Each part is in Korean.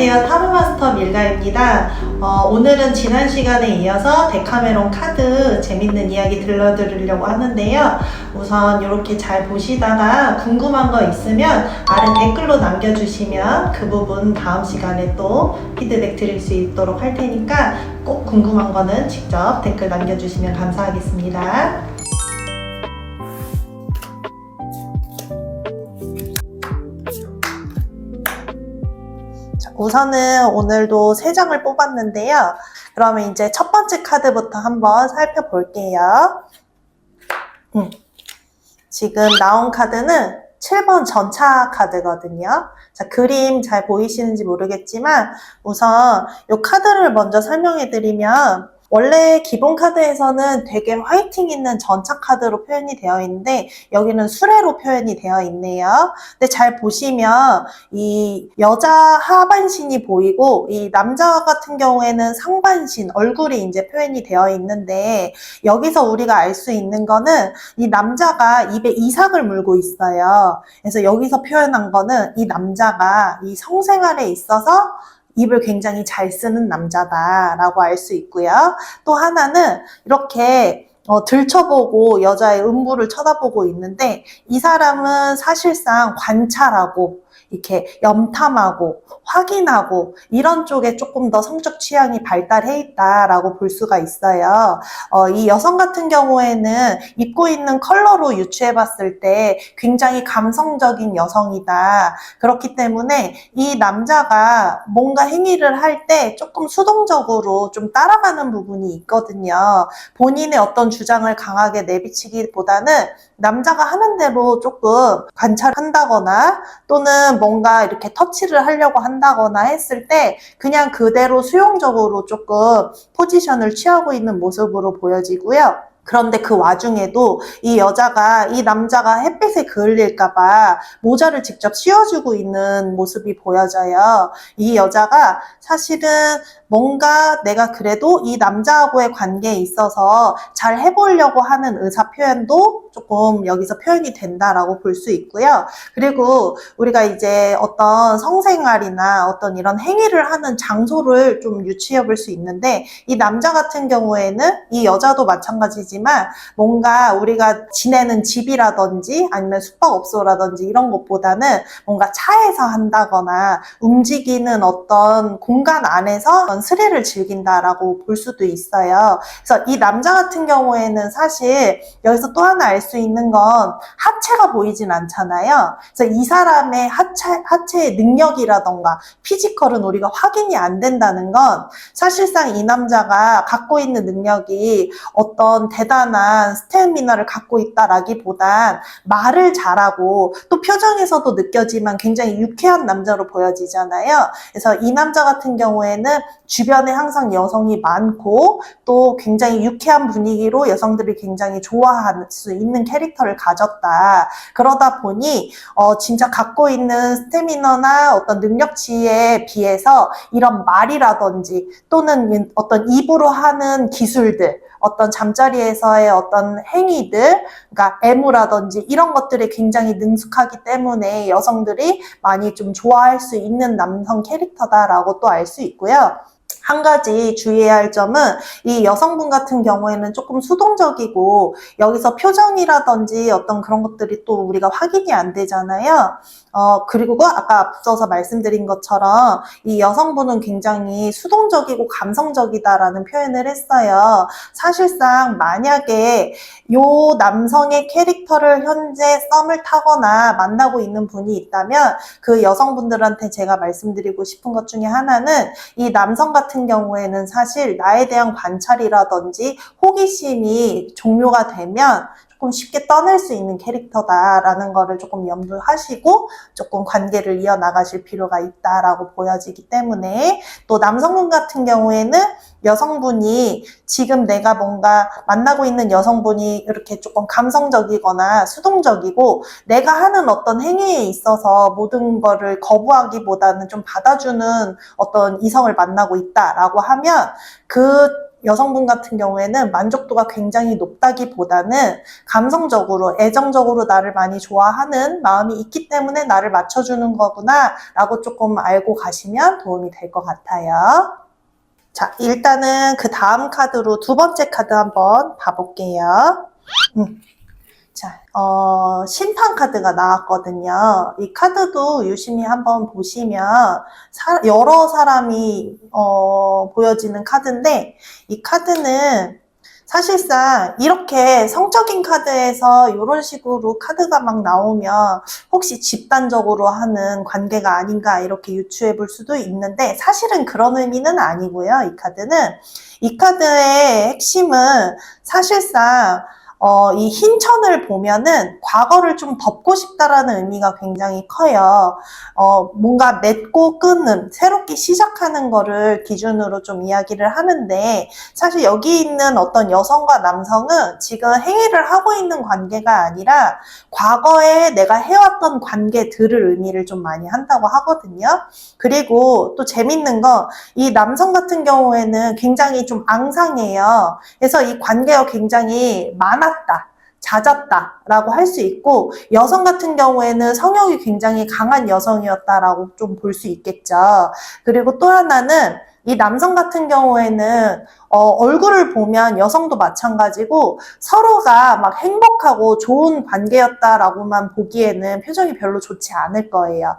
안녕하세요. 타로마스터 밀가입니다. 오늘은 지난 시간에 이어서 데카메론 카드 재밌는 이야기 들려드리려고 하는데요. 우선 이렇게 잘 보시다가 궁금한 거 있으면 아래 댓글로 남겨주시면 그 부분 다음 시간에 또 피드백 드릴 수 있도록 할 테니까 꼭 궁금한 거는 직접 댓글 남겨주시면 감사하겠습니다. 우선은 오늘도 3장을 뽑았는데요. 그러면 이제 첫 번째 카드부터 한번 살펴볼게요. 지금 나온 카드는 7번 전차 카드거든요. 자, 그림 잘 보이시는지 모르겠지만 우선 이 카드를 먼저 설명해 드리면 원래 기본 카드에서는 되게 화이팅 있는 전차 카드로 표현이 되어 있는데 여기는 수레로 표현이 되어 있네요. 근데 잘 보시면 이 여자 하반신이 보이고 이 남자 같은 경우에는 상반신, 얼굴이 이제 표현이 되어 있는데 여기서 우리가 알 수 있는 거는 이 남자가 입에 이삭을 물고 있어요. 그래서 여기서 표현한 거는 이 남자가 이 성생활에 있어서 입을 굉장히 잘 쓰는 남자다라고 알 수 있고요. 또 하나는 이렇게 들춰보고 여자의 음부를 쳐다보고 있는데 이 사람은 사실상 관찰하고 이렇게 염탐하고 확인하고 이런 쪽에 조금 더 성적 취향이 발달해 있다라고 볼 수가 있어요. 이 여성 같은 경우에는 입고 있는 컬러로 유추해 봤을 때 굉장히 감성적인 여성이다. 그렇기 때문에 이 남자가 뭔가 행위를 할 때 조금 수동적으로 좀 따라가는 부분이 있거든요. 본인의 어떤 주장을 강하게 내비치기보다는 남자가 하는 대로 조금 관찰한다거나 또는 뭔가 이렇게 터치를 하려고 한다거나 했을 때 그냥 그대로 수용적으로 조금 포지션을 취하고 있는 모습으로 보여지고요. 그런데 그 와중에도 이 여자가 이 남자가 햇빛에 그을릴까봐 모자를 직접 씌워주고 있는 모습이 보여져요. 이 여자가 사실은 뭔가 내가 그래도 이 남자하고의 관계에 있어서 잘 해보려고 하는 의사 표현도 조금 여기서 표현이 된다라고 볼 수 있고요. 그리고 우리가 이제 어떤 성생활이나 어떤 이런 행위를 하는 장소를 좀 유추해 볼 수 있는데 이 남자 같은 경우에는 이 여자도 마찬가지지만 뭔가 우리가 지내는 집이라든지 아니면 숙박업소라든지 이런 것보다는 뭔가 차에서 한다거나 움직이는 어떤 공간 안에서 스릴을 즐긴다라고 볼 수도 있어요. 그래서 이 남자 같은 경우에는 사실 여기서 또 하나 알 수 있는 건 하체가 보이진 않잖아요. 그래서 이 사람의 하체의 능력이라던가 피지컬은 우리가 확인이 안 된다는 건 사실상 이 남자가 갖고 있는 능력이 어떤 대단한 스태미나를 갖고 있다라기보단 말을 잘하고 또 표정에서도 느껴지만 굉장히 유쾌한 남자로 보여지잖아요. 그래서 이 남자 같은 경우에는 주변에 항상 여성이 많고 또 굉장히 유쾌한 분위기로 여성들이 굉장히 좋아할 수 있는 캐릭터를 가졌다. 그러다 보니 진짜 갖고 있는 스태미너나 어떤 능력치에 비해서 이런 말이라든지 또는 어떤 입으로 하는 기술들 어떤 잠자리에서의 어떤 행위들, 그러니까 애무라든지 이런 것들에 굉장히 능숙하기 때문에 여성들이 많이 좀 좋아할 수 있는 남성 캐릭터다라고 또 알 수 있고요. 한 가지 주의해야 할 점은 이 여성분 같은 경우에는 조금 수동적이고 여기서 표정이라든지 어떤 그런 것들이 또 우리가 확인이 안 되잖아요. 그리고 아까 앞서서 말씀드린 것처럼 이 여성분은 굉장히 수동적이고 감성적이다라는 표현을 했어요. 사실상 만약에 이 남성의 캐릭터를 현재 썸을 타거나 만나고 있는 분이 있다면 그 여성분들한테 제가 말씀드리고 싶은 것 중에 하나는 이 남성 같은 경우에는 사실 나에 대한 관찰이라든지 호기심이 종료가 되면 조금 쉽게 떠날 수 있는 캐릭터다라는 거를 조금 염두하시고 조금 관계를 이어나가실 필요가 있다라고 보여지기 때문에 또 남성분 같은 경우에는 여성분이 지금 내가 뭔가 만나고 있는 여성분이 이렇게 조금 감성적이거나 수동적이고 내가 하는 어떤 행위에 있어서 모든 거를 거부하기보다는 좀 받아주는 어떤 이성을 만나고 있다라고 하면 그 여성분 같은 경우에는 만족도가 굉장히 높다기보다는 감성적으로, 애정적으로 나를 많이 좋아하는 마음이 있기 때문에 나를 맞춰주는 거구나 라고 조금 알고 가시면 도움이 될 것 같아요. 자, 일단은 그 다음 카드로 두 번째 카드 한번 봐볼게요. 자, 심판 카드가 나왔거든요. 이 카드도 유심히 한번 보시면 여러 사람이 보여지는 카드인데, 이 카드는 사실상 이렇게 성적인 카드에서 이런 식으로 카드가 막 나오면 혹시 집단적으로 하는 관계가 아닌가 이렇게 유추해 볼 수도 있는데, 사실은 그런 의미는 아니고요. 이 카드의 핵심은 사실상 이 흰 천을 보면은 과거를 좀 덮고 싶다라는 의미가 굉장히 커요. 뭔가 맺고 끊는, 새롭게 시작하는 거를 기준으로 좀 이야기를 하는데, 사실 여기 있는 어떤 여성과 남성은 지금 행위를 하고 있는 관계가 아니라 과거에 내가 해왔던 관계들을 의미를 좀 많이 한다고 하거든요. 그리고 또 재밌는 건 이 남성 같은 경우에는 굉장히 좀 앙상해요. 그래서 이 관계가 굉장히 많았다, 잦았다라고 할 수 있고, 여성 같은 경우에는 성욕이 굉장히 강한 여성이었다라고 좀 볼 수 있겠죠. 그리고 또 하나는 이 남성 같은 경우에는 얼굴을 보면 여성도 마찬가지고 서로가 막 행복하고 좋은 관계였다라고만 보기에는 표정이 별로 좋지 않을 거예요.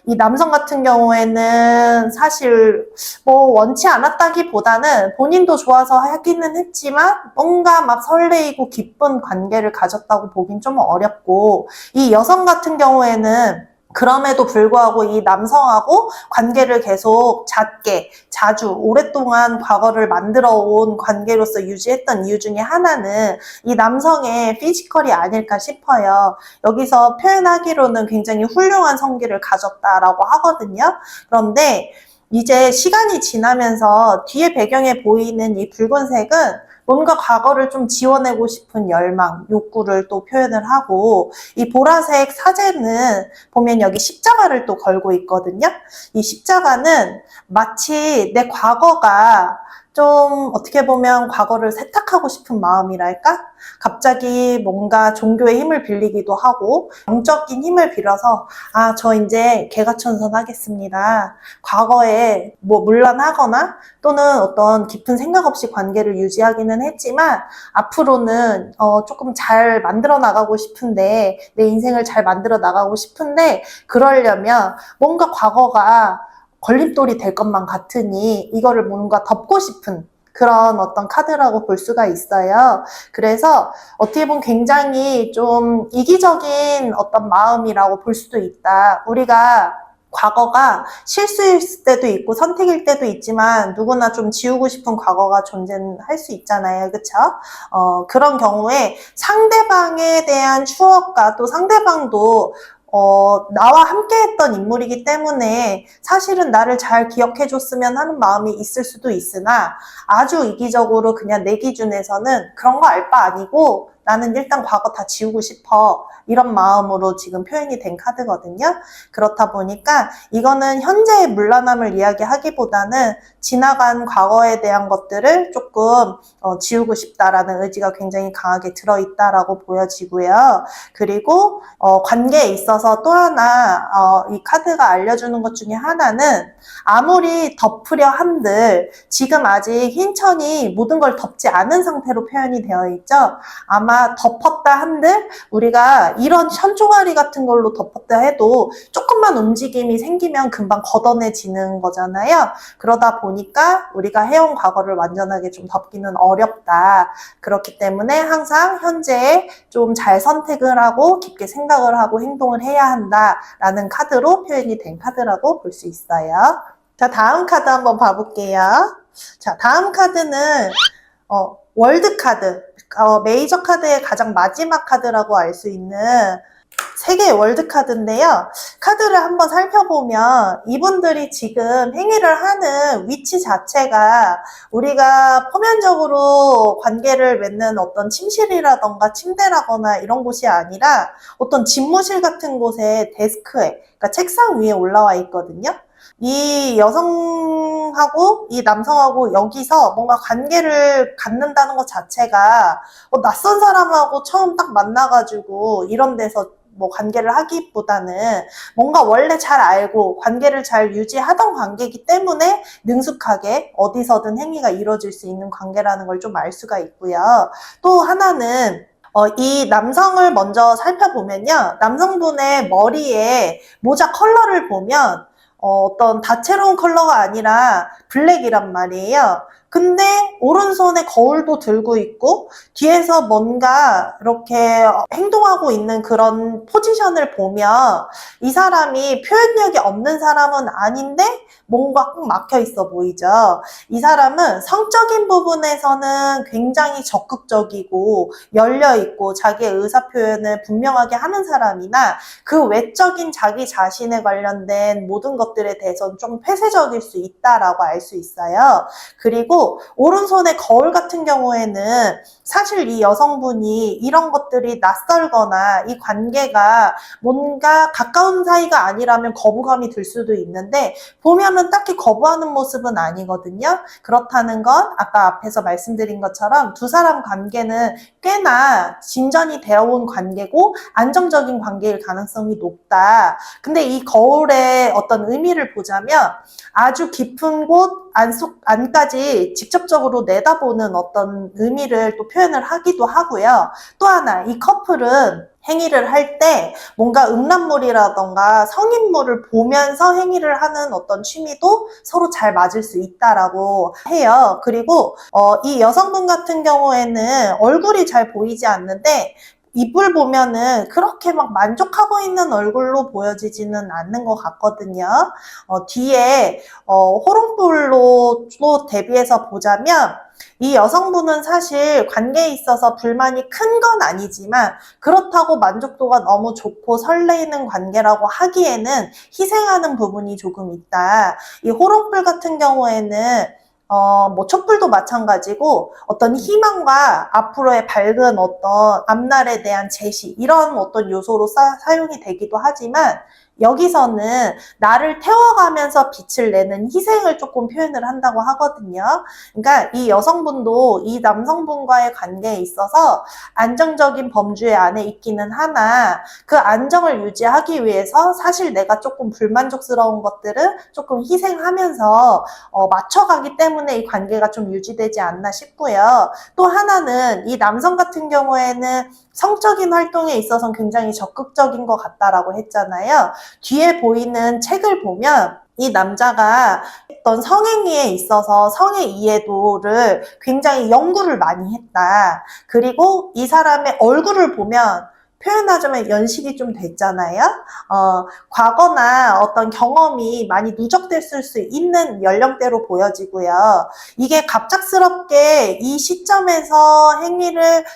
이 남성 같은 경우에는 사실 뭐 원치 않았다기보다는 본인도 좋아서 하기는 했지만 뭔가 막 설레이고 기쁜 관계를 가졌다고 보긴 좀 어렵고, 이 여성 같은 경우에는 그럼에도 불구하고 이 남성하고 관계를 계속 잦게, 자주, 오랫동안 과거를 만들어 온 관계로서 유지했던 이유 중에 하나는 이 남성의 피지컬이 아닐까 싶어요. 여기서 표현하기로는 굉장히 훌륭한 성기를 가졌다라고 하거든요. 그런데 이제 시간이 지나면서 뒤에 배경에 보이는 이 붉은색은 뭔가 과거를 좀 지워내고 싶은 열망, 욕구를 또 표현을 하고, 이 보라색 사제는 보면 여기 십자가를 또 걸고 있거든요. 이 십자가는 마치 내 과거가 좀 어떻게 보면 과거를 세탁하고 싶은 마음이랄까? 갑자기 뭔가 종교의 힘을 빌리기도 하고, 영적인 힘을 빌어서 저 이제 개가천선하겠습니다. 과거에 뭐 물러나거나 또는 어떤 깊은 생각 없이 관계를 유지하기는 했지만 앞으로는 조금 잘 만들어 나가고 싶은데, 내 인생을 잘 만들어 나가고 싶은데, 그러려면 뭔가 과거가 걸림돌이 될 것만 같으니 이거를 뭔가 덮고 싶은 그런 어떤 카드라고 볼 수가 있어요. 그래서 어떻게 보면 굉장히 좀 이기적인 어떤 마음이라고 볼 수도 있다. 우리가 과거가 실수일 때도 있고 선택일 때도 있지만 누구나 좀 지우고 싶은 과거가 존재할 수 있잖아요. 그렇죠? 그런 경우에 상대방에 대한 추억과 또 상대방도 나와 함께 했던 인물이기 때문에 사실은 나를 잘 기억해줬으면 하는 마음이 있을 수도 있으나, 아주 이기적으로 그냥 내 기준에서는 그런 거 알 바 아니고 나는 일단 과거 다 지우고 싶어, 이런 마음으로 지금 표현이 된 카드거든요. 그렇다 보니까 이거는 현재의 물러남을 이야기하기보다는 지나간 과거에 대한 것들을 조금 지우고 싶다라는 의지가 굉장히 강하게 들어있다라고 보여지고요. 그리고 관계에 있어서 또 하나 이 카드가 알려주는 것 중에 하나는, 아무리 덮으려 한들 지금 아직 흰 천이 모든 걸 덮지 않은 상태로 표현이 되어 있죠. 아마 덮었다 한들 우리가 이런 천조가리 같은 걸로 덮었다 해도 조금만 움직임이 생기면 금방 걷어내지는 거잖아요. 그러다 보니까 우리가 해온 과거를 완전하게 좀 덮기는 어렵다. 그렇기 때문에 항상 현재에 좀 잘 선택을 하고 깊게 생각을 하고 행동을 해야 한다라는 카드로 표현이 된 카드라고 볼 수 있어요. 자, 다음 카드 한번 봐볼게요. 자, 다음 카드는 월드 카드, 메이저 카드의 가장 마지막 카드라고 알 수 있는 세계의 월드 카드인데요. 카드를 한번 살펴보면 이분들이 지금 행위를 하는 위치 자체가 우리가 표면적으로 관계를 맺는 어떤 침실이라던가 침대라거나 이런 곳이 아니라 어떤 집무실 같은 곳에 데스크에, 그러니까 책상 위에 올라와 있거든요. 이 여성하고 이 남성하고 여기서 뭔가 관계를 갖는다는 것 자체가 낯선 사람하고 처음 딱 만나가지고 이런 데서 뭐 관계를 하기보다는 뭔가 원래 잘 알고 관계를 잘 유지하던 관계이기 때문에 능숙하게 어디서든 행위가 이루어질 수 있는 관계라는 걸 좀 알 수가 있고요. 또 하나는 이 남성을 먼저 살펴보면요. 남성분의 머리에 모자 컬러를 보면 어떤 다채로운 컬러가 아니라 블랙이란 말이에요. 근데 오른손에 거울도 들고 있고 뒤에서 뭔가 이렇게 행동하고 있는 그런 포지션을 보면 이 사람이 표현력이 없는 사람은 아닌데 뭔가 꼭 막혀 있어 보이죠. 이 사람은 성적인 부분에서는 굉장히 적극적이고 열려있고 자기의 의사표현을 분명하게 하는 사람이나 그 외적인 자기 자신에 관련된 모든 것들에 대해서는 좀 폐쇄적일 수 있다라고 알 수 있어요. 그리고 오른손의 거울 같은 경우에는 사실 이 여성분이 이런 것들이 낯설거나 이 관계가 뭔가 가까운 사이가 아니라면 거부감이 들 수도 있는데 보면은 딱히 거부하는 모습은 아니거든요. 그렇다는 건 아까 앞에서 말씀드린 것처럼 두 사람 관계는 꽤나 진전이 되어온 관계고 안정적인 관계일 가능성이 높다. 근데 이 거울의 어떤 의미를 보자면 아주 깊은 곳 안까지 직접적으로 내다보는 어떤 의미를 또 표현을 하기도 하고요. 또 하나, 이 커플은 행위를 할 때 뭔가 음란물이라던가 성인물을 보면서 행위를 하는 어떤 취미도 서로 잘 맞을 수 있다라고 해요. 그리고 이 여성분 같은 경우에는 얼굴이 잘 보이지 않는데 입을 보면은 그렇게 막 만족하고 있는 얼굴로 보여지지는 않는 것 같거든요. 뒤에 호롱불로 또 대비해서 보자면 이 여성분은 사실 관계에 있어서 불만이 큰 건 아니지만 그렇다고 만족도가 너무 좋고 설레이는 관계라고 하기에는 희생하는 부분이 조금 있다. 이 호롱불 같은 경우에는 뭐 촛불도 마찬가지고 어떤 희망과 앞으로의 밝은 어떤 앞날에 대한 제시 이런 어떤 요소로 사용이 되기도 하지만 여기서는 나를 태워가면서 빛을 내는 희생을 조금 표현을 한다고 하거든요. 그러니까 이 여성분도 이 남성분과의 관계에 있어서 안정적인 범주의 안에 있기는 하나 그 안정을 유지하기 위해서 사실 내가 조금 불만족스러운 것들은 조금 희생하면서 맞춰가기 때문에 이 관계가 좀 유지되지 않나 싶고요. 또 하나는 이 남성 같은 경우에는 성적인 활동에 있어서 굉장히 적극적인 것 같다라고 했잖아요. 뒤에 보이는 책을 보면 이 남자가 어떤 성행위에 있어서 성의 이해도를 굉장히 연구를 많이 했다. 그리고 이 사람의 얼굴을 보면 표현하자면 연식이 좀 됐잖아요. 과거나 어떤 경험이 많이 누적됐을 수 있는 연령대로 보여지고요. 이게 갑작스럽게 이 시점에서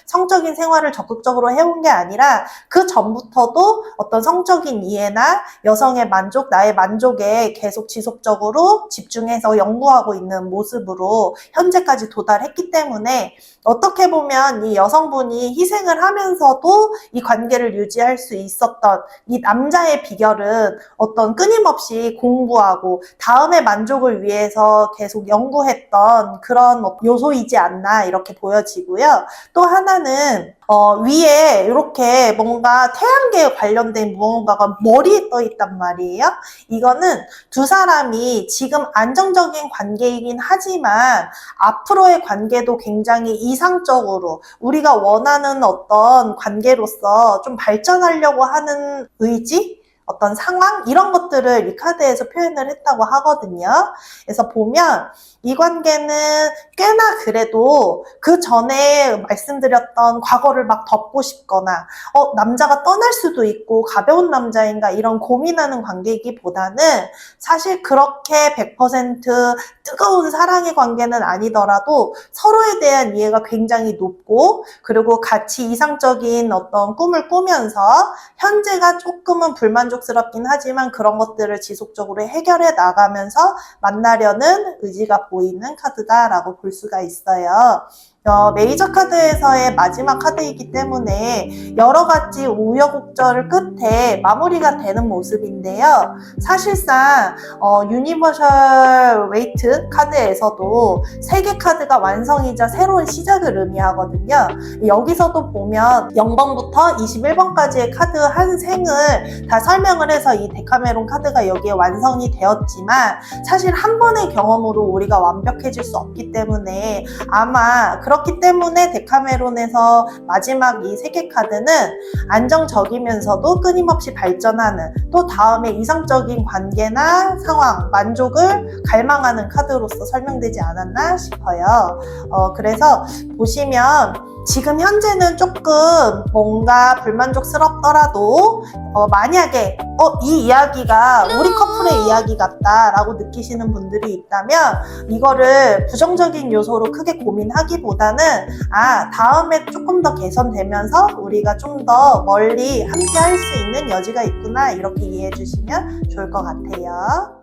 성적인 생활을 적극적으로 해온 게 아니라 그 전부터도 어떤 성적인 이해나 여성의 만족, 나의 만족에 계속 지속적으로 집중해서 연구하고 있는 모습으로 현재까지 도달했기 때문에 어떻게 보면 이 여성분이 희생을 하면서도 이 관계를 유지할 수 있었던 이 남자의 비결은 어떤 끊임없이 공부하고 다음의 만족을 위해서 계속 연구했던 그런 요소이지 않나 이렇게 보여지고요. 또 하나는 위에 이렇게 뭔가 태양계에 관련된 무언가가 머리에 떠 있단 말이에요. 이거는 두 사람이 지금 안정적인 관계이긴 하지만 앞으로의 관계도 굉장히 이상적으로 우리가 원하는 어떤 관계로서 좀 발전하려고 하는 의지? 어떤 상황? 이런 것들을 이 카드에서 표현을 했다고 하거든요. 그래서 보면 이 관계는 꽤나 그래도 그 전에 말씀드렸던 과거를 막 덮고 싶거나 남자가 떠날 수도 있고 가벼운 남자인가 이런 고민하는 관계이기보다는 사실 그렇게 100% 뜨거운 사랑의 관계는 아니더라도 서로에 대한 이해가 굉장히 높고 그리고 같이 이상적인 어떤 꿈을 꾸면서 현재가 조금은 불만족스럽긴 하지만 그런 것들을 지속적으로 해결해 나가면서 만나려는 의지가 보이는 카드다라고 볼 수가 있어요. 메이저 카드에서의 마지막 카드이기 때문에 여러 가지 우여곡절 끝에 마무리가 되는 모습인데요. 사실상 유니버셜 웨이트 카드에서도 3개 카드가 완성이자 새로운 시작을 의미하거든요. 여기서도 보면 0번부터 21번까지의 카드 한 생을 다 설명을 해서 이 데카메론 카드가 여기에 완성이 되었지만 사실 한 번의 경험으로 우리가 완벽해질 수 없기 때문에 아마 그렇기 때문에 데카메론에서 마지막 이 3개 카드는 안정적이면서도 끊임없이 발전하는 또 다음에 이상적인 관계나 상황, 만족을 갈망하는 카드로서 설명되지 않았나 싶어요. 그래서 보시면 지금 현재는 조금 뭔가 불만족스럽더라도 만약에 이 이야기가 우리 커플의 이야기 같다라고 느끼시는 분들이 있다면 이거를 부정적인 요소로 크게 고민하기보다는 다음에 조금 더 개선되면서 우리가 좀 더 멀리 함께 할 수 있는 여지가 있구나 이렇게 이해해 주시면 좋을 것 같아요.